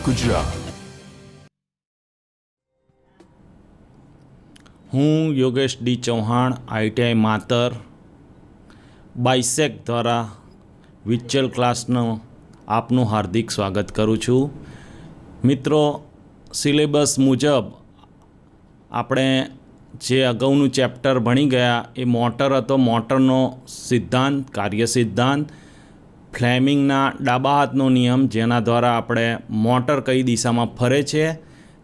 ગુજરાત। હું Yogesh D Chauhan ITI માતર બાયસેક દ્વારા વિચ્ચલ ક્લાસનો આપનું હાર્દિક સ્વાગત કરું છું। મિત્રો, સિલેબસ મુજબ આપણે જે અગાઉનું ચેપ્ટર ભણી ગયા એ મોટર હતો। મોટરનો સિદ્ધાંત, કાર્ય સિદ્ધાંત, ફ્લેમિંગના ડાબા હાથનો નિયમ, જેના દ્વારા આપણે મોટર કઈ દિશામાં ફરે છે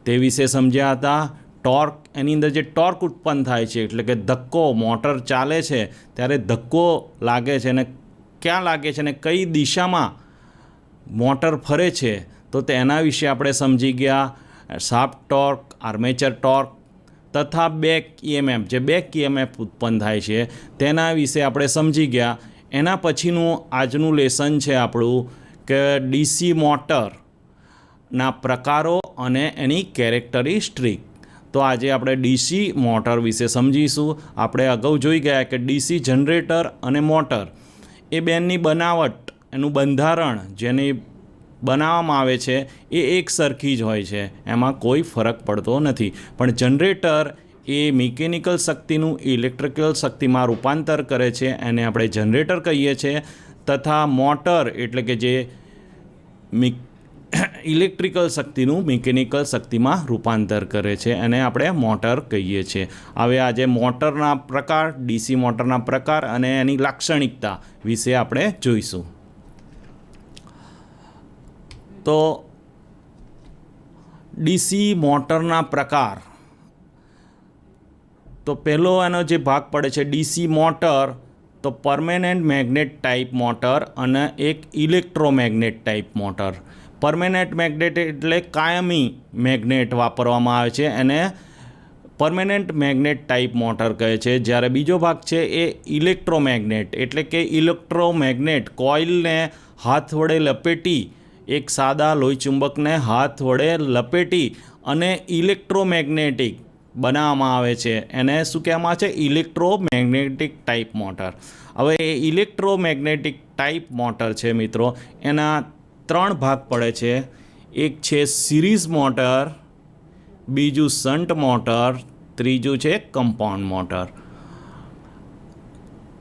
તે વિશે સમજ્યા હતા। ટોર્ક, એની અંદર જે ટોર્ક ઉત્પન્ન થાય છે, એટલે કે ધક્કો, મોટર ચાલે છે ત્યારે ધક્કો લાગે છે અને ક્યાં લાગે છે અને કઈ દિશામાં મોટર ફરે છે, તો તેના વિશે આપણે સમજી ગયા। શાફ્ટ ટોર્ક, આર્મેચર ટોર્ક તથા બેક EMF, જે બેક EMF ઉત્પન્ન થાય છે તેના વિશે આપણે સમજી ગયા। એના પછીનું આજનું લેસન છે આપણું કે DC મોટરના પ્રકારો અને એની કેરેક્ટરિસ્ટિક। તો આજે આપણે DC મોટર વિશે સમજીશું। આપણે અગાઉ જોઈ ગયા કે DC જનરેટર અને મોટર એ બેની બનાવટ, એનું બંધારણ જેની બનાવવામાં આવે છે એ એક સરખી જ હોય છે, એમાં કોઈ ફરક પડતો નથી। પણ જનરેટર એ મિકેનિકલ શક્તિનું ઇલેક્ટ્રિકલ શક્તિમાં રૂપાંતર કરે છે, એને આપણે જનરેટર કહીએ છીએ। તથા મોટર એટલે કે જે ઇલેક્ટ્રિકલ શક્તિનું મિકેનિકલ શક્તિમાં રૂપાંતર કરે છે, એને આપણે મોટર કહીએ છીએ। હવે આજે મોટરના પ્રકાર, DC મોટરના પ્રકાર અને એની લાક્ષણિકતા વિશે આપણે જોઈશું। તો DC મોટરના પ્રકાર, તો પહેલો એનો જે ભાગ પડે છે DC મોટર, તો પરમેનન્ટ મેગ્નેટ ટાઈપ મોટર અને એક electromagnet type motor. Permanent magnet એટલે કાયમી મેગ્નેટ વાપરવામાં આવે છે, એને પરમેનન્ટ મેગ્નેટ ટાઈપ મોટર કહે છે। જ્યારે બીજો ભાગ છે એ ઇલેક્ટ્રોમેગ્નેટ એટલે કે ઇલેક્ટ્રોમેગ્નેટ કોઇલને હાથ વડે લપેટી, એક સાદા લોહી ચુંબકને હાથ વડે લપેટી અને ઇલેક્ટ્રોમેગ્નેટિક બનાવવામાં આવે છે, એને શું કહેવામાં આવે છે? Electromagnetic type motor. હવે એ ઇલેક્ટ્રોમેગ્નેટિક ટાઈપ મોટર છે મિત્રો, એના 3 ભાગ પડે છે। એક છે સિરીઝ મોટર, બીજું શન્ટ મોટર, ત્રીજું છે કમ્પાઉન્ડ મોટર।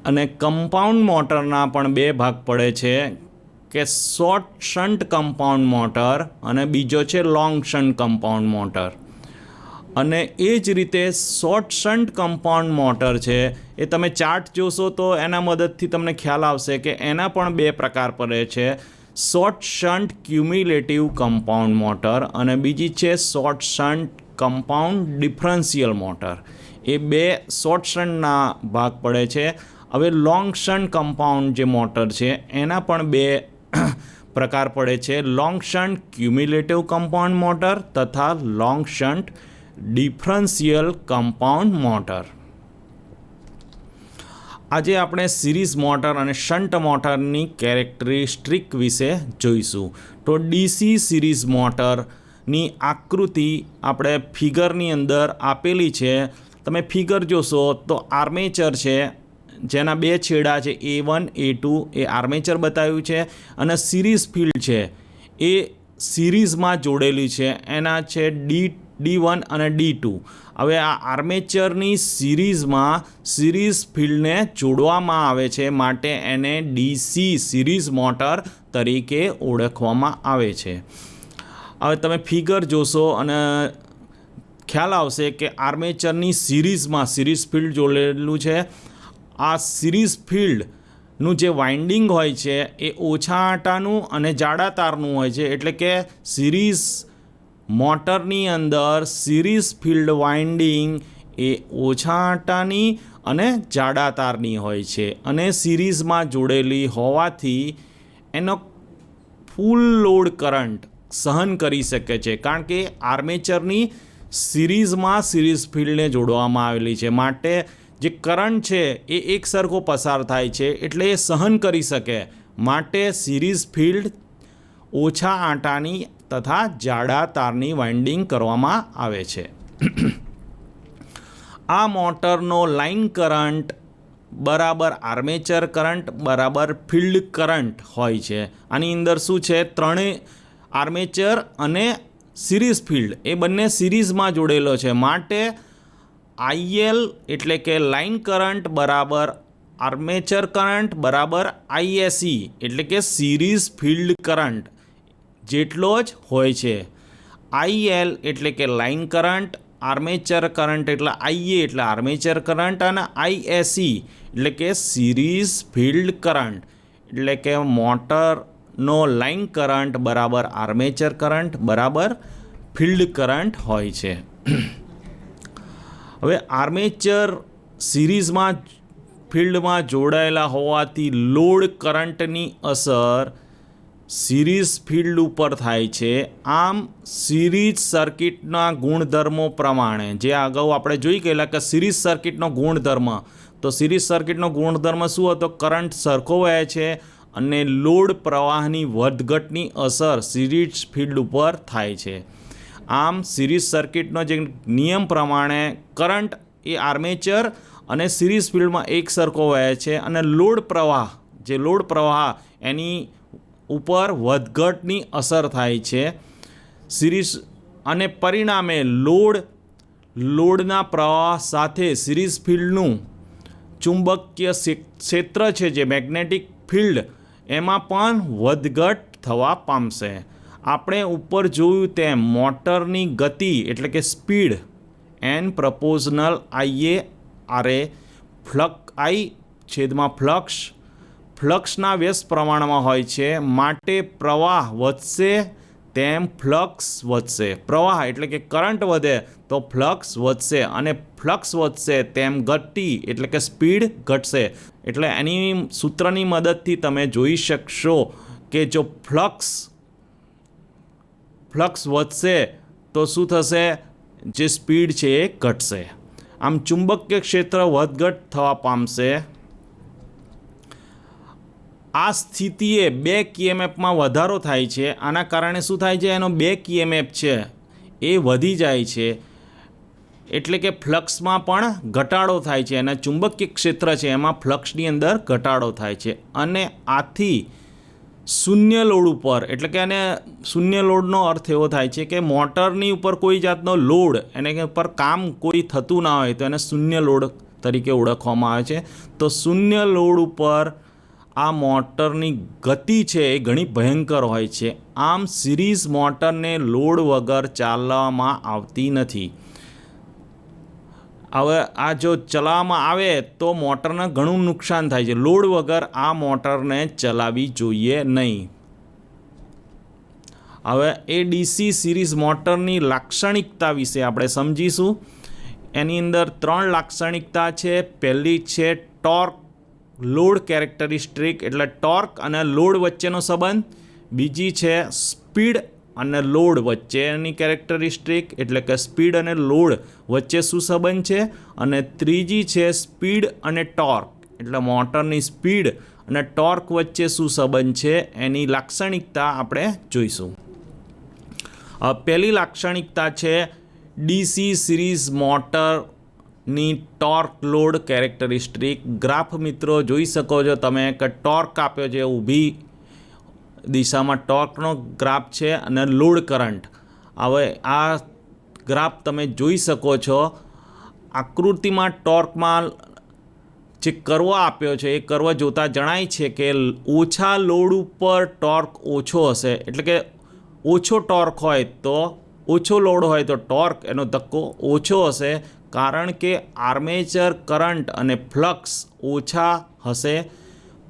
અને કમ્પાઉન્ડ મોટરના પણ 2 ભાગ પડે છે કે શોર્ટ શન્ટ કમ્પાઉન્ડ મોટર અને બીજો છે લોંગ શન્ટ કમ્પાઉન્ડ મોટર। અને એ જ રીતે શોર્ટ શન્ટ કમ્પાઉન્ડ મોટર છે એ તમે ચાર્ટ જોશો તો એના મદદથી તમને ખ્યાલ આવશે કે એના પણ 2 પ્રકાર પડે છે, short shunt cumulative compound motor અને બીજી છે short shunt compound differential motor. એ 2 શોર્ટ શન્ટના ભાગ પડે છે। હવે લોંગ શન્ટ કમ્પાઉન્ડ જે મોટર છે એના પણ 2 પ્રકાર પડે છે, long shunt cumulative compound motor તથા long shunt differential compound motor. આજે આપણે સિરીઝ મોટર અને શન્ટ મોટરની કેરેક્ટરિસ્ટિક વિશે જોઈશું। તો DC સિરીઝ મોટરની આકૃતિ આપણે ફિગરની અંદર આપેલી છે। તમે ફિગર જોશો તો આર્મેચર છે, જેના 2 છેડા છે A1, A2 એ આર્મેચર બતાવ્યું છે, અને સિરીઝ ફિલ્ડ છે એ સિરીઝમાં જોડેલી છે, એના છે D1 અને D2। હવે આ આર્મેચરની સિરીઝમાં સિરીઝ ફિલ્ડને જોડવામાં આવે છે, માટે એને DC સિરીઝ મોટર તરીકે ઓળખવામાં આવે છે। હવે તમે ફિગર જોશો અને ખ્યાલ આવશે કે આર્મેચરની સિરીઝમાં સિરીઝ ફિલ્ડ જોડેલું છે। આ સિરીઝ ફિલ્ડનું જે વાઇન્ડિંગ હોય છે એ ઓછા આંટાનું અને જાડા તારનું હોય છે, એટલે કે સિરીઝ મોટરની અંદર સિરીઝ ફિલ્ડ વાઇન્ડિંગ એ ઓછા આંટાની અને જાડા તારની હોય છે, અને સિરીઝમાં જોડેલી હોવાથી એનો ફૂલ લોડ કરંટ સહન કરી શકે છે, કારણ કે આર્મેચરની સિરીઝમાં સિરીઝ ફિલ્ડને જોડવામાં આવેલી છે, માટે જે કરંટ છે એ એક સરખો પસાર થાય છે, એટલે એ સહન કરી શકે, માટે સિરીઝ ફિલ્ડ ઓછા આંટાની તથા જાડા તારની વાઇન્ડિંગ કરવામાં આવે છે। આ મોટરનો લાઇન કરંટ બરાબર આર્મેચર કરંટ બરાબર ફિલ્ડ કરંટ હોય છે। આની અંદર શું છે, ત્રણેય આર્મેચર અને સિરીઝ ફિલ્ડ એ બંને સિરીઝમાં જોડેલો છે, માટે આઈએલ એટલે કે લાઇન કરંટ બરાબર આર્મેચર કરંટ બરાબર આઈએસઈ એટલે કે સિરીઝ ફિલ્ડ કરંટ જેટલો જ હોય છે. આઈએલ એટલે કે લાઇન કરંટ, આર્મેચર કરંટ એટલે આઈએ એટલે આર્મેચર કરંટ અને આઈએસઈ એટલે કે સિરીઝ ફિલ્ડ કરંટ એટલે કે મોટરનો લાઇન કરંટ બરાબર આર્મેચર કરંટ બરાબર ફિલ્ડ કરંટ હોય છે. હવે આર્મેચર સિરીઝમાં ફિલ્ડમાં જોડાયેલા હોવાથી લોડ કરંટની અસર સિરીઝ ફિલ્ડ ઉપર થાય છે. આમ સિરીઝ સર્કિટના ગુણધર્મો પ્રમાણે જે અગાઉ આપણે જોઈ ગયેલા કે સિરીઝ સર્કિટનો ગુણધર્મ, તો સિરીઝ સર્કિટનો ગુણધર્મ શું હતો? કરંટ સરખો વહે છે અને લોડ પ્રવાહની વધઘટની અસર સિરીઝ ફિલ્ડ ઉપર થાય છે. આમ સિરીઝ સર્કિટનો જે નિયમ પ્રમાણે કરંટ એ આર્મેચર અને સિરીઝ ફિલ્ડમાં એક સરખો વહે છે અને લોડ પ્રવાહ એની ઉપર વધઘટની અસર થાય છે સિરીઝ, અને પરિણામે લોડના પ્રવાહ સાથે સિરીઝ ફિલ્ડનું ચુંબકીય ક્ષેત્ર છે જે મેગ્નેટિક ફિલ્ડ એમાં પણ વધઘટ થવા પામશે. આપણે ઉપર જોયું તેમ મોટરની ગતિ એટલે કે સ્પીડ એન પ્રપોઝનલ આઈએ આરે ફ્લક્સના વ્યસ્ત પ્રમાણમાં હોય છે, માટે પ્રવાહ વધશે તેમ ફ્લક્સ વધશે. પ્રવાહ એટલે કે કરંટ વધે તો ફ્લક્સ વધશે અને ફ્લક્સ વધશે તેમ ગતિ એટલે કે સ્પીડ ઘટશે. એટલે એની સૂત્રની મદદથી તમે જોઈ શકશો કે જો ફ્લક્સ વધશે તો શું થશે? જે સ્પીડ છે એ ઘટશે. આમ ચુંબકીય ક્ષેત્ર વધઘટ થવા પામશે. આ સ્થિતિએ બેક ઇએમએફમાં વધારો થાય છે. આના કારણે શું થાય છે? એનો બેક ઇએમએફ છે એ વધી જાય છે, એટલે કે ફ્લક્સમાં પણ ઘટાડો થાય છે. અને ચુંબકીય ક્ષેત્ર છે એમાં ફ્લક્સની અંદર ઘટાડો થાય છે અને આથી શૂન્ય લોડ ઉપર, એટલે કે એને શૂન્ય લોડનો અર્થ એવો થાય છે કે મોટરની ઉપર કોઈ જાતનો લોડ એને ઉપર કામ કોઈ થતું ના હોય તો એને શૂન્ય લોડ તરીકે ઓળખવામાં આવે છે. તો શૂન્ય લોડ ઉપર આ મોટરની ગતિ છે એ ઘણી ભયંકર હોય છે. આમ સિરીઝ મોટરને લોડ વગર ચાલવામાં આવતી નથી. હવે આ જો ચલાવવામાં આવે તો મોટરને ઘણું નુકસાન થાય છે. લોડ વગર આ મોટરને ચલાવવી જોઈએ નહીં. હવે એ ડીસી સિરીઝ મોટરની લાક્ષણિકતા વિશે આપણે સમજીશું. એની અંદર 3 લાક્ષણિકતા છે. પહેલી છે ટોર્ક લોડ કેરેક્ટરિસ્ટિક એટલે ટોર્ક અને લોડ વચ્ચેનો સંબંધ. બીજી છે સ્પીડ અને લોડ વચ્ચેની કેરેક્ટરિસ્ટિક એટલે કે સ્પીડ અને લોડ વચ્ચે શું સંબંધ છે. અને ત્રીજી છે સ્પીડ અને ટોર્ક એટલે મોટરની સ્પીડ અને ટોર્ક વચ્ચે શું સંબંધ છે એની લાક્ષણિકતા આપણે જોઈશું. પહેલી લાક્ષણિકતા છે ડીસી સિરીઝ મોટરની ટોર્ક લોડ કેરેક્ટરિસ્ટિક. ગ્રાફ મિત્રો જોઈ શકો છો તમે કે ટોર્ક આપ્યો છે, ઊભી દિશામાં ટોર્કનો ગ્રાફ છે અને લોડ કરંટ. હવે આ ગ્રાફ તમે જોઈ શકો છો. આકૃતિમાં ટોર્કમાં જે કર્વ આપ્યો છે એ કર્વ જોતાં જણાય છે કે ઓછા લોડ ઉપર ટોર્ક ઓછો હશે, એટલે કે ઓછો ટોર્ક હોય તો ઓછો લોડ હોય તો ટોર્ક એનો ધક્કો ઓછો હશે, કારણ કે આર્મેચર કરંટ અને ફ્લક્સ ઓછા હશે.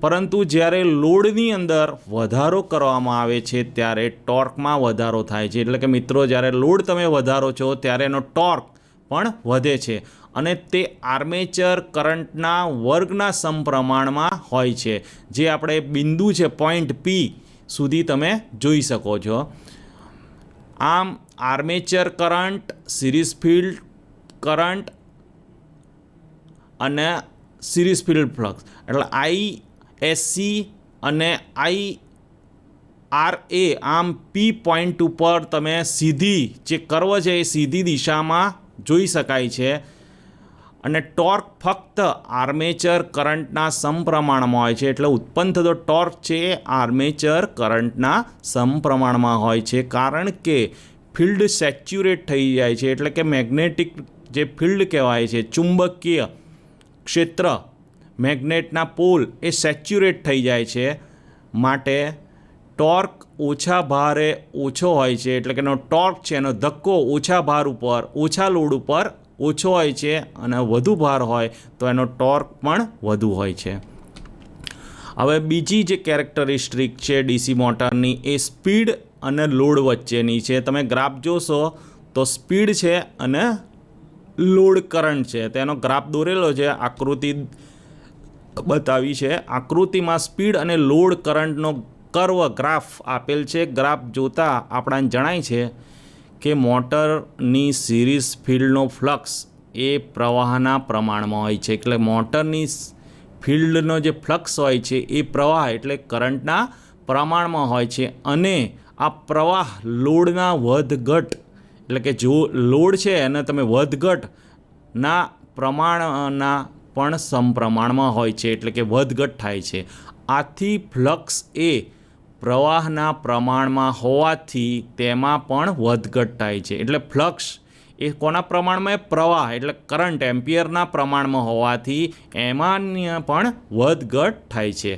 પરંતુ જ્યારે લોડની અંદર વધારો કરવામાં આવે છે ત્યારે ટોર્કમાં વધારો થાય છે. એટલે કે મિત્રો જ્યારે લોડ તમે વધારો છો ત્યારે એનો ટોર્ક પણ વધે છે અને તે આર્મેચર કરંટના વર્ગના સમપ્રમાણમાં હોય છે, જે આપણે બિંદુ છે પોઈન્ટ પી સુધી તમે જોઈ શકો છો. આમ armature current, series field current અને સિરીઝ ફિલ્ડ ફ્લક્સ એટલે આઈએસસી અને આઈઆરએ આમ પી પોઈન્ટ ઉપર તમે સીધી જે કર્વ છે એ સીધી દિશામાં જોઈ શકાય છે. અને ટોર્ક ફક્ત આર્મેચર કરંટના સમપ્રમાણમાં હોય છે. એટલે ઉત્પન્ન થતો ટોર્ક છે એ આર્મેચર કરંટના સમપ્રમાણમાં હોય છે, કારણ કે ફિલ્ડ સેચ્યુરેટ થઈ જાય છે. એટલે કે મેગ્નેટિક જે ફિલ્ડ કહેવાય છે, ચુંબકીય ક્ષેત્ર, મેગ્નેટના પોલ એ સેચ્યુરેટ થઈ જાય છે. માટે ટોર્ક ઓછા ભારે ઓછો હોય છે. એટલે કે એનો ટોર્ક છે એનો ધક્કો ઓછા ભાર ઉપર, ઓછા લોડ ઉપર ઓછો હોય છે, અને વધુ ભાર હોય તો એનો ટોર્ક પણ વધુ હોય છે. હવે બીજી જે કેરેક્ટરિસ્ટિક છે ડીસી મોટરની એ સ્પીડ અને લોડ વચ્ચેની છે. તમે ગ્રાફ જોશો તો સ્પીડ છે અને લોડ કરંટ છે, તેનો ગ્રાફ દોરેલો છે, આકૃતિ બતાવી છે. આકૃતિમાં સ્પીડ અને લોડ કરંટનો કર્વ ગ્રાફ આપેલ છે. ગ્રાફ જોતાં આપણને જણાય છે કે મોટરની સિરીઝ ફિલ્ડનો ફ્લક્સ એ પ્રવાહના પ્રમાણમાં હોય છે. એટલે મોટરની ફિલ્ડનો જે ફ્લક્સ હોય છે એ પ્રવાહ એટલે કરંટના પ્રમાણમાં હોય છે. અને આ પ્રવાહ લોડના વધઘટ, એટલે કે જો લોડ છે અને તમે વધઘટના પ્રમાણના પણ સમપ્રમાણમાં હોય છે. એટલે કે વધઘટ થાય છે. આથી ફ્લક્સ એ પ્રવાહના પ્રમાણમાં હોવાથી તેમાં પણ વધઘટ થાય છે. એટલે ફ્લક્સ એ કોના પ્રમાણમાં? પ્રવાહ એટલે કરંટ એમ્પિયરના પ્રમાણમાં હોવાથી એમાં પણ વધઘટ થાય છે.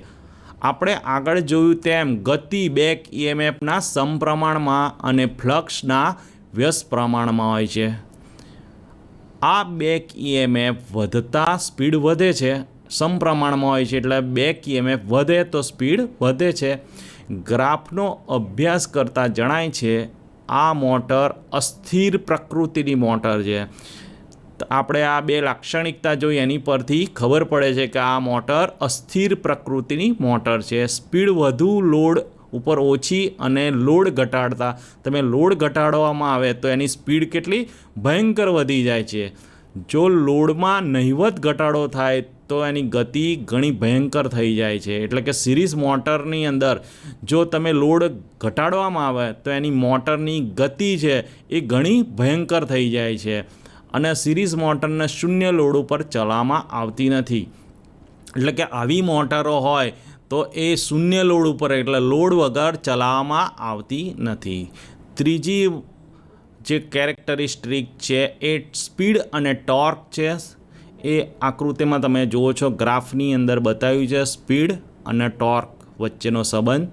આપણે આગળ જોયું તેમ ગતિ બેક ઇએમએફના સમપ્રમાણમાં અને ફ્લક્સના વ્યસ્ત પ્રમાણમાં હોય છે. આ બેક ઇએમએફ વધતા સ્પીડ વધે છે, સમપ્રમાણમાં હોય છે. એટલે બેક ઇએમએફ વધે તો સ્પીડ વધે છે. ગ્રાફનો અભ્યાસ કરતાં જણાય છે આ મોટર અસ્થિર પ્રકૃતિની મોટર છે. આપણે આ બે લાક્ષણિકતા જોઈ એની પરથી ખબર પડે છે કે આ મોટર અસ્થિર પ્રકૃતિની મોટર છે. સ્પીડ વધુ લોડ ઉપર ઓછી અને લોડ ઘટાડતા તમે લોડ ઘટાડવામાં આવે તો એની સ્પીડ કેટલી ભયંકર વધી જાય છે. જો લોડમાં નહિવત ઘટાડો થાય તો એની ગતિ ઘણી ભયંકર થઈ જાય છે. એટલે કે સિરીઝ મોટરની અંદર જો તમે લોડ ઘટાડવામાં આવે તો એની મોટરની ગતિ છે એ ઘણી ભયંકર થઈ જાય છે. અને સિરીઝ મોટરને શૂન્ય લોડ ઉપર ચલાવવામાં આવતી નથી. એટલે કે આવી મોટરો હોય તો એ શૂન્ય લોડ ઉપર એટલે લોડ વગર ચલાવવામાં આવતી નથી. ત્રીજી જે કેરેક્ટરિસ્ટિક છે એ સ્પીડ અને ટોર્ક છે. એ આકૃતિમાં તમે જુઓ છો, ગ્રાફની અંદર બતાવ્યું છે સ્પીડ અને ટોર્ક વચ્ચેનો સંબંધ.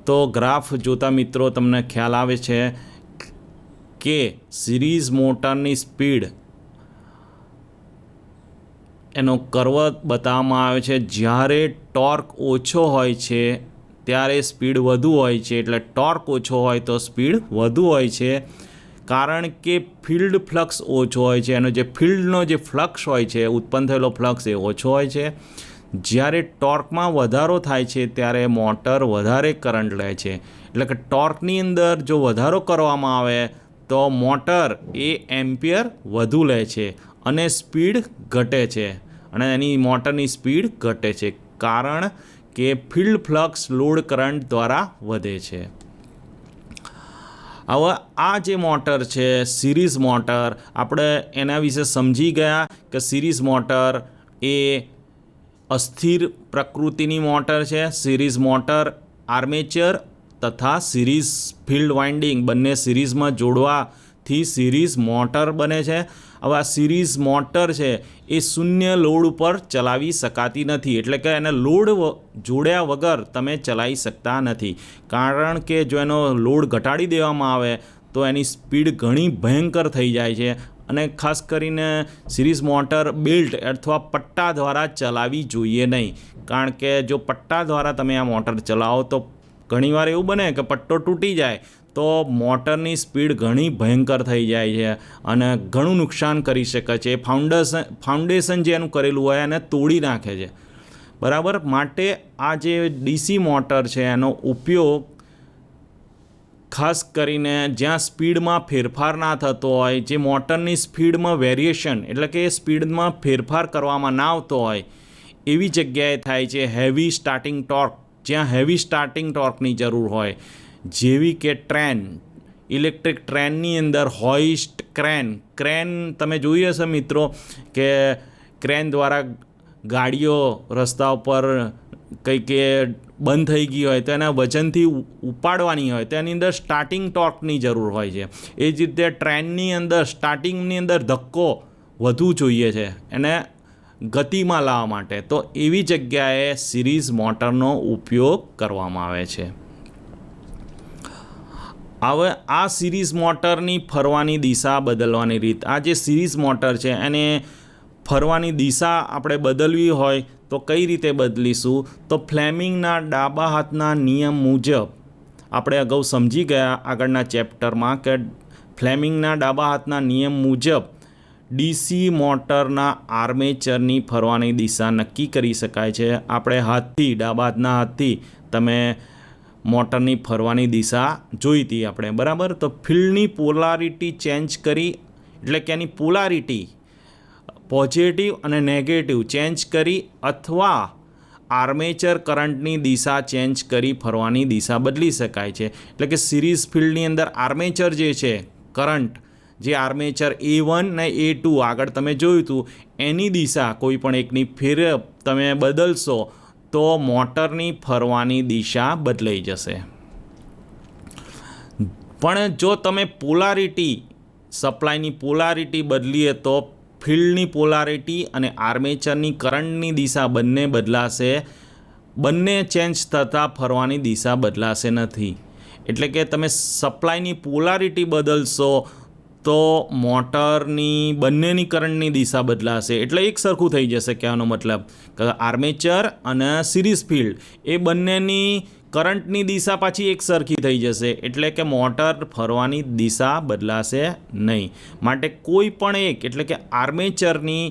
તો ગ્રાફ જોતા મિત્રો તમને ખ્યાલ આવે છે કે સિરીઝ મોટરની સ્પીડ એનો કર્વ બતાવવામાં આવે છે. જ્યારે ટોર્ક ઓછો હોય છે ત્યારે સ્પીડ વધુ હોય છે. એટલે ટોર્ક ઓછો હોય તો સ્પીડ વધુ હોય છે, કારણ કે ફિલ્ડ ફ્લક્સ ઓછો હોય છે. એનો જે ફિલ્ડનો જે ફ્લક્સ હોય છે, ઉત્પન્ન થયેલો ફ્લક્સ એ ઓછો હોય છે. જ્યારે ટોર્કમાં વધારો થાય છે ત્યારે મોટર વધારે કરંટ લે છે. એટલે કે ટોર્કની અંદર જો વધારો કરવામાં આવે તો મોટર એ એમ્પિયર વધુ લે છે અને સ્પીડ ઘટે છે, અને એની મોટરની સ્પીડ ઘટે છે, કારણ કે ફિલ્ડ ફ્લક્સ લોડ કરંટ દ્વારા વધે છે. હવે આ જે મોટર છે સિરીઝ મોટર, આપણે એના વિશે સમજી ગયા કે સિરીઝ મોટર એ અસ્થિર પ્રકૃતિની મોટર છે. સિરીઝ મોટર આર્મેચર તથા સિરીઝ ફિલ્ડ વાઇન્ડિંગ બંને સિરીઝમાં જોડવાથી સિરીઝ મોટર બને છે. હવે આ સિરીઝ મોટર છે એ શૂન્ય લોડ ઉપર ચલાવી શકાતી નથી. એટલે કે એને લોડ જોડ્યા વગર તમે ચલાવી શકતા નથી, કારણ કે જો એનો લોડ ઘટાડી દેવામાં આવે તો એની સ્પીડ ઘણી ભયંકર થઈ જાય છે. અને ખાસ કરીને સિરીઝ મોટર બેલ્ટ અથવા પટ્ટા દ્વારા ચલાવવી જોઈએ નહીં, કારણ કે જો પટ્ટા દ્વારા તમે આ મોટર ચલાવો તો ઘણીવાર એવું બને કે પટ્ટો તૂટી જાય તો મોટરની સ્પીડ ઘણી ભયંકર થઈ જાય છે અને ઘણું નુકસાન કરી શકે છે. ફાઉન્ડેશન જે એનું કરેલું હોય એને તોડી નાખે છે. બરાબર. માટે આ જે ડીસી મોટર છે એનો ઉપયોગ ખાસ કરીને જ્યાં સ્પીડમાં ફેરફાર ના થતો હોય, જે મોટરની સ્પીડમાં વેરિએશન એટલે કે સ્પીડમાં ફેરફાર કરવામાં ના આવતો હોય એવી જગ્યાએ થાય છે. હેવી સ્ટાર્ટિંગ ટોર્ક, જ્યાં હેવી સ્ટાર્ટિંગ ટોર્કની જરૂર હોય, જેવી કે ટ્રેન, ઇલેક્ટ્રિક ટ્રેનની અંદર હોઇસ્ટ ક્રેન તમે જોઈ હશે મિત્રો કે ક્રેન દ્વારા ગાડીઓ રસ્તા ઉપર કંઈક બંધ થઈ ગઈ હોય તો એના વજનથી ઉપાડવાની હોય તો એની અંદર સ્ટાર્ટિંગ ટોર્કની જરૂર હોય છે. એ જ રીતે ટ્રેનની અંદર સ્ટાર્ટિંગની અંદર ધક્કો વધુ જોઈએ છે એને ગતિમાં લાવવા માટે, તો એવી જગ્યાએ સિરીઝ મોટરનો ઉપયોગ કરવામાં આવે છે. હવે આ સિરીઝ મોટરની ફરવાની દિશા બદલવાની રીત, આ જે સિરીઝ મોટર છે એને ફરવાની દિશા આપણે બદલવી હોય તો કઈ રીતે બદલીશું? તો ફ્લેમિંગના ડાબા હાથના નિયમ મુજબ આપણે અગાઉ સમજી ગયા આગળના ચેપ્ટરમાં કે ફ્લેમિંગના ડાબા હાથના નિયમ મુજબ ડીસી મોટરના આર્મેચરની ફરવાની દિશા નક્કી કરી શકાય છે. આપણે હાથથી ડાબા હાથના હાથથી તમે મોટરની ફરવાની દિશા જોઈ હતી આપણે, બરાબર. તો ફિલ્ડની પોલારિટી ચેન્જ કરી એટલે કે એની પોલારિટી પોઝિટિવ અને નેગેટિવ ચેન્જ કરી અથવા આર્મેચર કરંટની દિશા ચેન્જ કરી ફરવાની દિશા બદલી શકાય છે. એટલે કે સિરીઝ ફિલ્ડની અંદર આર્મેચર જે છે કરંટ, જે આર્મેચર A1 ને A2 આગળ તમે જોયું હતું એની દિશા કોઈ પણ એકની ફેર તમે બદલશો તો મોટરની ફરવાની દિશા બદલાઈ જશે. પણ જો તમે પોલારિટી સપ્લાયની પોલારિટી બદલીએ તો ફિલ્ડની પોલારિટી અને આર્મેચરની કરંટની દિશા બંને બદલાશે, બંને ચેન્જ થતાં ફરવાની દિશા બદલાશે નથી. એટલે કે તમે સપ્લાયની પોલારિટી બદલશો તો મોટરની બંનેની કરંટની દિશા બદલાશે, એટલે એક સરખું થઈ જશે. કહેવાનો મતલબ કે આર્મેચર અને સિરીઝ ફિલ્ડ એ બંનેની કરંટની દિશા પાછી એક સરખી થઈ જશે, એટલે કે મોટર ફરવાની દિશા બદલાશે નહીં. માટે કોઈ પણ એક એટલે કે આર્મેચરની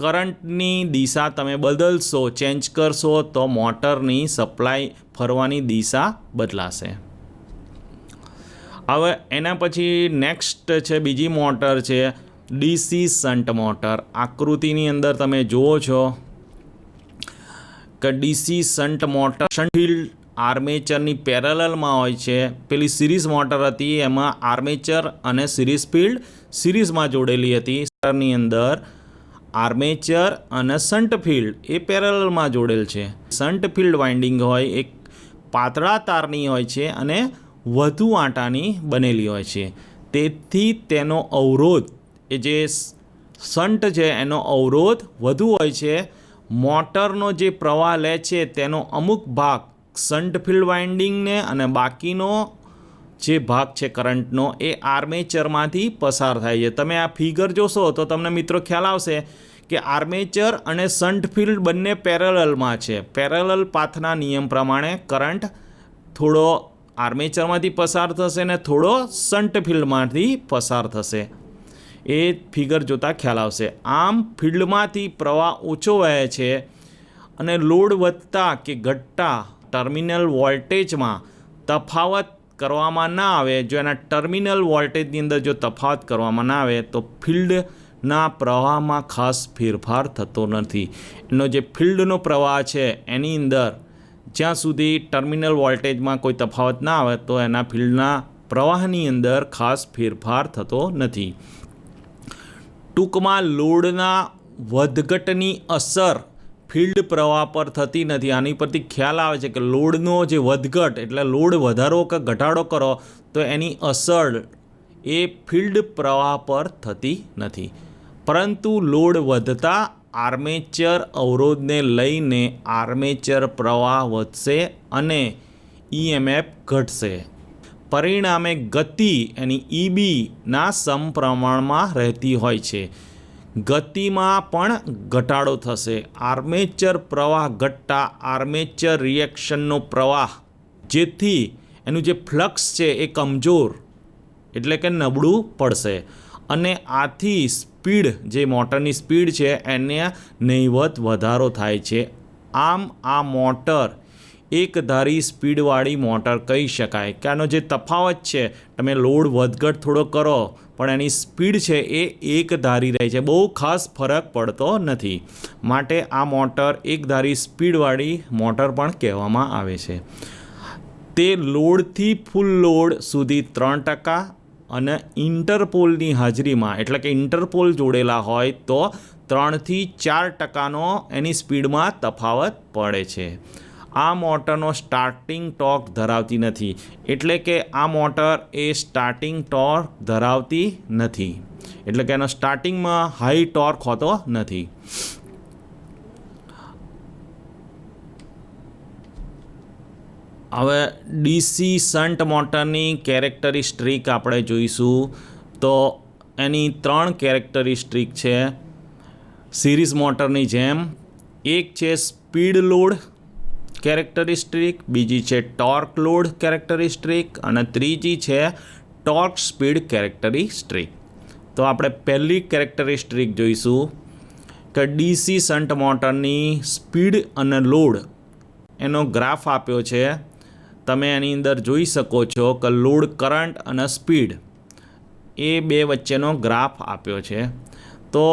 કરંટની દિશા તમે બદલશો, ચેન્જ કરશો તો મોટરની સપ્લાય ફરવાની દિશા બદલાશે. હવે એના પછી નેક્સ્ટ છે બીજી મોટર છે ડીસી શન્ટ મોટર. આકૃતિની અંદર તમે જુઓ છો કે DC shunt motor shunt field આર્મેચરની પેરેલલમાં હોય છે. પેલી સિરીઝ મોટર હતી એમાં આર્મેચર અને સિરીઝ ફિલ્ડ સિરીઝમાં જોડેલી હતી. મોટરની અંદર આર્મેચર અને શન્ટ ફિલ્ડ એ પેરેલલમાં જોડેલ છે. શન્ટ ફિલ્ડ વાઇન્ડિંગ હોય એક પાતળા તારની હોય છે અને વધુ આંટાની બનેલી હોય છે. તેથી તેનો અવરોધ એ જે શન્ટ છે એનો અવરોધ વધુ હોય છે. મોટરનો જે પ્રવાહ લે છે તેનો અમુક ભાગ શન્ટ ફિલ્ડ વાઇન્ડિંગને અને બાકીનો જે ભાગ છે કરંટનો એ આર્મેચરમાંથી પસાર થાય છે. તમે આ ફિગર જોશો તો તમને મિત્રો ખ્યાલ આવશે કે આર્મેચર અને શન્ટ ફિલ્ડ બંને પેરેલલમાં છે. પેરેલલ પાથના નિયમ પ્રમાણે કરંટ થોડો આર્મેચરમાંથી પસાર થશે ને થોડો શન્ટ ફિલ્ડમાંથી પસાર થશે. એ ફિગર જોતાં ખ્યાલ આવશે. આમ ફિલ્ડમાંથી પ્રવાહ ઓછો વહે છે અને લોડ વધતા કે ઘટતા ટર્મિનલ વોલ્ટેજમાં તફાવત કરવામાં ના આવે, જો એના ટર્મિનલ વોલ્ટેજની અંદર જો તફાવત કરવામાં ના આવે તો ફિલ્ડના પ્રવાહમાં ખાસ ફેરફાર થતો નથી. એનો જે ફિલ્ડનો પ્રવાહ છે એની અંદર જ્યાં સુધી ટર્મિનલ વોલ્ટેજમાં કોઈ તફાવત ના આવે તો એના ફિલ્ડના પ્રવાહની અંદર ખાસ ફેરફાર થતો નથી. ટૂંકમાં લોડના વધઘટની અસર ફિલ્ડ પ્રવાહ પર થતી નથી. આની પરથી ખ્યાલ આવે છે કે લોડનો જે વધઘટ એટલે લોડ વધારો કે ઘટાડો કરો તો એની અસર એ ફિલ્ડ પ્રવાહ પર થતી નથી. પરંતુ લોડ વધતા આર્મેચર અવરોધને લઈને આર્મેચર પ્રવાહ વધશે અને EMF ઘટશે. પરિણામે ગતિ એની EBના સમપ્રમાણમાં રહેતી હોય છે. ગતિમાં પણ ઘટાડો થશે. આર્મેચર પ્રવાહ ઘટતા આર્મેચર રિએક્શનનો પ્રવાહ જેથી એનું જે ફ્લક્સ છે એ કમજોર એટલે કે નબળું પડશે અને આથી સ્પીડ જે મોટરની સ્પીડ છે એને નહિવત વધારો થાય છે. આમ આ મોટર એકધારી સ્પીડવાળી મોટર કહી શકાય કે આનો જે તફાવત છે તમે લોડ વધઘટ થોડો કરો પણ એની સ્પીડ છે એ એકધારી રહે છે, બહુ ખાસ ફરક પડતો નથી. માટે આ મોટર એકધારી સ્પીડવાળી મોટર પણ કહેવામાં આવે છે. તે લોડથી ફૂલ લોડ સુધી 3% અને ઇન્ટરપોલની હાજરીમાં એટલે કે ઇન્ટરપોલ જોડેલા હોય તો 3થી 4%નો એની સ્પીડમાં તફાવત પડે છે. આ મોટરનો સ્ટાર્ટિંગ ટોર્ક ધરાવતી નથી, એટલે કે આ મોટર એ સ્ટાર્ટિંગ ટોર્ક ધરાવતી નથી, એટલે કે એનો સ્ટાર્ટિંગમાં હાઈ ટોર્ક હોતો નથી. હવે ડીસી શન્ટ મોટરની કેરેક્ટરિસ્ટિક આપણે જોઈશું. તો એની 3 કેરેક્ટરિસ્ટિક છે સિરીઝ મોટરની જેમ. એક છે સ્પીડ લોડ કેરેક્ટરિસ્ટિક, બીજી છે ટોર્ક લોડ કેરેક્ટરિસ્ટિક અને ત્રીજી છે ટોર્ક સ્પીડ કેરેક્ટરિસ્ટિક. તો આપણે પહેલી કેરેક્ટરિસ્ટિક જોઈશું કે ડીસી શન્ટ મોટરની સ્પીડ અને લોડ એનો ગ્રાફ આપ્યો છે. તમે એની અંદર જોઈ શકો છો કે લોડ કરંટ અને સ્પીડ એ બે વચ્ચેનો ગ્રાફ આપ્યો છે. તો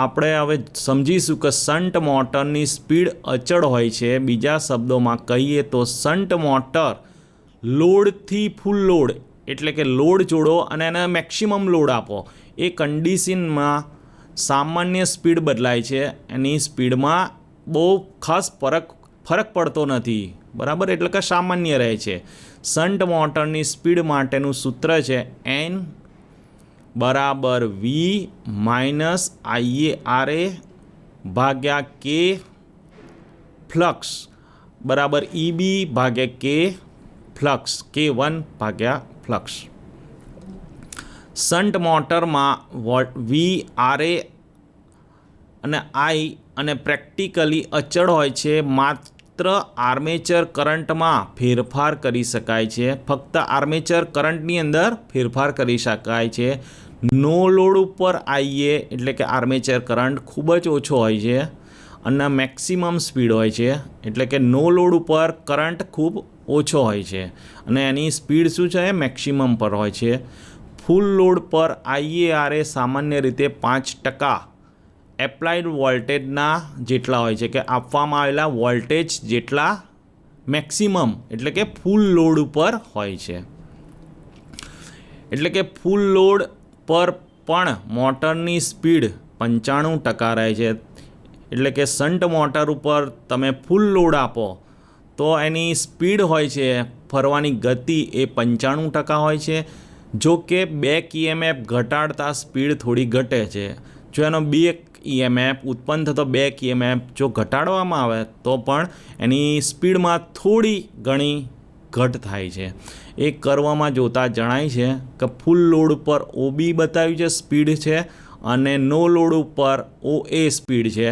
આપણે હવે સમજીશું કે શન્ટ મોટરની સ્પીડ અચળ હોય છે. બીજા શબ્દોમાં કહીએ તો શન્ટ મોટર લોડથી ફૂલ લોડ એટલે કે લોડ જોડો અને એને મેક્સિમમ લોડ આપો, એ કન્ડિશનમાં સામાન્ય સ્પીડ બદલાય છે. એની સ્પીડમાં બહુ ખાસ ફરક પડતો નથી, બરાબર, એટલે કે સામાન્ય રહે છે. શન્ટ મોટરની સ્પીડ માટેનું સૂત્ર છે N બરાબર V માઇનસ IaRa ભાગ્યા K ફ્લક્સ બરાબર EB ભાગ્યા K ફ્લક્સ K1 ભાગ્યા ફ્લક્સ. શન્ટ મોટરમાં VRa અને I અને પ્રેક્ટિકલી અચળ હોય છે. માત્ર આર્મેચર કરંટમાં ફેરફાર કરી શકાય છે. ફક્ત આર્મેચર કરંટની અંદર ફેરફાર કરી શકાય છે. નો લોડ ઉપર IA એટલે કે આર્મેચર કરંટ ખૂબ જ ઓછો હોય છે અને મેક્સિમમ સ્પીડ હોય છે, એટલે કે નો લોડ ઉપર કરંટ ખૂબ ઓછો હોય છે અને એની સ્પીડ શું છે, મેક્સિમમ પર હોય છે. ફૂલ લોડ પર IaRa સામાન્ય રીતે 5% એપ્લાઇડ વોલ્ટેજના જેટલા હોય છે, કે આપવામાં આવેલા વોલ્ટેજ જેટલા મેક્સિમમ એટલે કે ફૂલ લોડ ઉપર હોય છે. એટલે કે ફૂલ લોડ પર પણ મોટરની સ્પીડ 95% રહે છે. એટલે કે શન્ટ મોટર ઉપર તમે ફૂલ લોડ આપો તો એની સ્પીડ હોય છે, ફરવાની ગતિ એ 95% હોય છે. જો કે બેક EMF ઘટાડતા સ્પીડ થોડી ઘટે છે. જો એનો બેક EMF ઉત્પન્ન થતો બેક EMF જો ઘટાડવામાં આવે તો પણ એની સ્પીડમાં થોડી ઘણી ઘટ થાય છે. એ કર્વમાં જોતાં જણાય છે કે ફૂલ લોડ ઉપર OB બતાવ્યું છે સ્પીડ છે અને નો લોડ ઉપર OA સ્પીડ છે.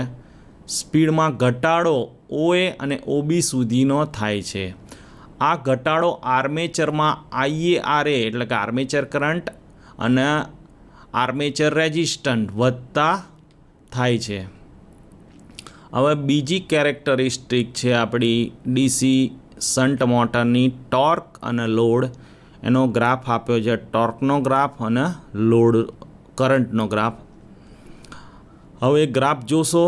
સ્પીડમાં ઘટાડો OA અને OB સુધીનો થાય છે. આ ઘટાડો આર્મેચરમાં IaRa એટલે કે આર્મેચર કરંટ અને આર્મેચર રેઝિસ્ટન્ટ વધતા થાય છે. હવે બીજી કેરેક્ટરિસ્ટિક છે આપણી ડીસી શન્ટ મોટરની ટોર્ક અને લોડ. એનો ગ્રાફ આપ્યો છે, ટોર્કનો ગ્રાફ અને લોડ કરંટનો ગ્રાફ. હવે ગ્રાફ જોશો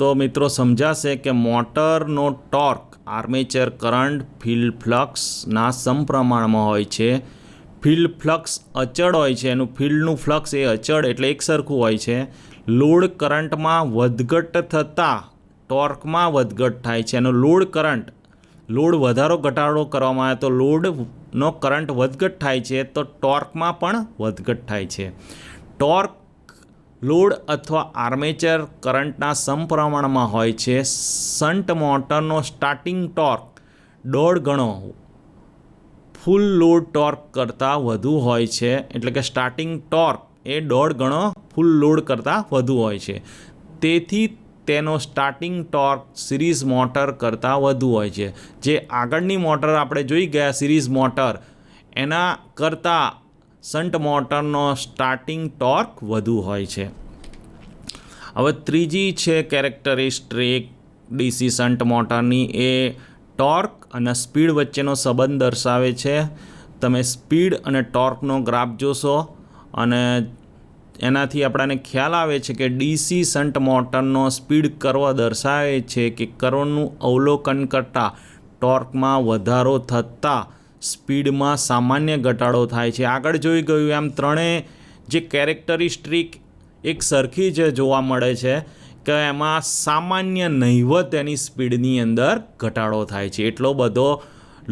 તો મિત્રો સમજાશે કે મોટરનો ટોર્ક આર્મેચર કરંટ ફિલ્ડ ફ્લક્સના સમપ્રમાણમાં હોય છે. ફિલ્ડ ફ્લક્સ અચળ હોય છે, એનું ફિલ્ડનું ફ્લક્સ એ અચળ એટલે એક સરખું હોય છે. લોડ કરંટમાં વધઘટ થતાં ટોર્કમાં વધઘટ થાય છે. એનો લોડ વધારો ઘટાડો કરવામાં આવે તો લોડનો કરંટ વધઘટ થાય છે, તો ટોર્કમાં પણ વધઘટ થાય છે. ટોર્ક લોડ અથવા આર્મેચર કરંટના સમપ્રમાણમાં હોય છે. શન્ટ મોટરનો સ્ટાર્ટિંગ ટોર્ક 1.5 ગણો ફૂલ લોડ ટોર્ક કરતાં વધુ હોય છે, એટલે કે સ્ટાર્ટિંગ ટોર્ક એ 1.5 ગણો ફૂલ લોડ કરતાં વધુ હોય છે. તેથી તેનો સ્ટાર્ટિંગ ટોર્ક સિરીઝ મોટર કરતાં વધુ હોય છે. જે આગળની મોટર આપણે જોઈ ગયા સિરીઝ મોટર, એના કરતાં શન્ટ મોટરનો સ્ટાર્ટિંગ ટોર્ક વધુ હોય છે. હવે ત્રીજી છે કેરેક્ટરિસ્ટિક ડીસી શન્ટ મોટરની, એ ટોર્ક અને સ્પીડ વચ્ચેનો સંબંધ દર્શાવે છે. તમે સ્પીડ અને ટોર્કનો ગ્રાફ જોશો અને એનાથી આપણને ખ્યાલ આવે છે કે ડીસી શન્ટ મોટરનો સ્પીડ કર્વ દર્શાવે છે કે કર્વનું અવલોકન કરતાં ટોર્કમાં વધારો થતાં સ્પીડમાં સામાન્ય ઘટાડો થાય છે. આગળ જોઈ ગયું એમ ત્રણેય જે કેરેક્ટરિસ્ટિક એક સરખી જ જોવા મળે છે કે એમાં સામાન્ય નહિવત એની સ્પીડની અંદર ઘટાડો થાય છે. એટલો બધો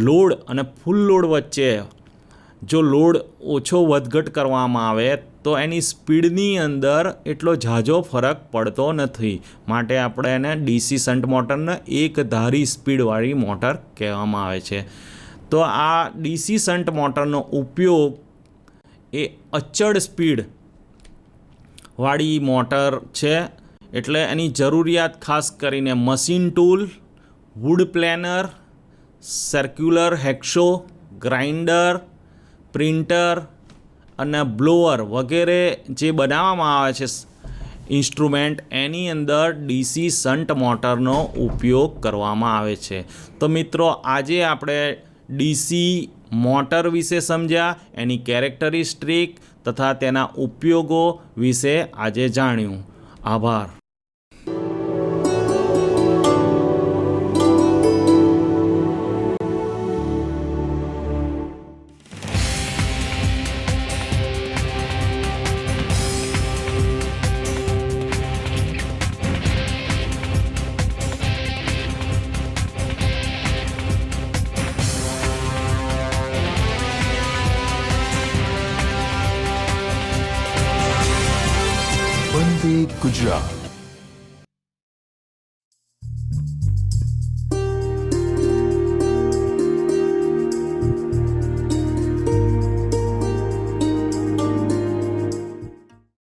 લોડ અને ફૂલ લોડ વચ્ચે જો લોડ ઓછો વધઘટ કરવામાં આવે તો એની સ્પીડની અંદર એટલો ઝાઝો ફરક પડતો નથી. માટે આપણે એને ડીસી શન્ટ મોટરને એક ધારી સ્પીડવાળી મોટર કહેવામાં આવે છે. તો આ ડીસી શન્ટ મોટરનો ઉપયોગ એ અચળ સ્પીડવાળી મોટર છે. એટલે એની જરૂરિયાત ખાસ કરીને machine tool, wood planer, circular hacksaw, grinder, printer અને બ્લોઅર વગેરે જે બનાવવામાં આવે છે ઇન્સ્ટ્રુમેન્ટ, એની અંદર ડીસી શન્ટ મોટરનો ઉપયોગ કરવામાં આવે છે. તો મિત્રો, આજે આપણે ડીસી મોટર વિશે સમજ્યા, એની કેરેક્ટરિસ્ટિક તથા તેના ઉપયોગો વિશે આજે જાણ્યું. આભાર. વંદે ગુજરાત.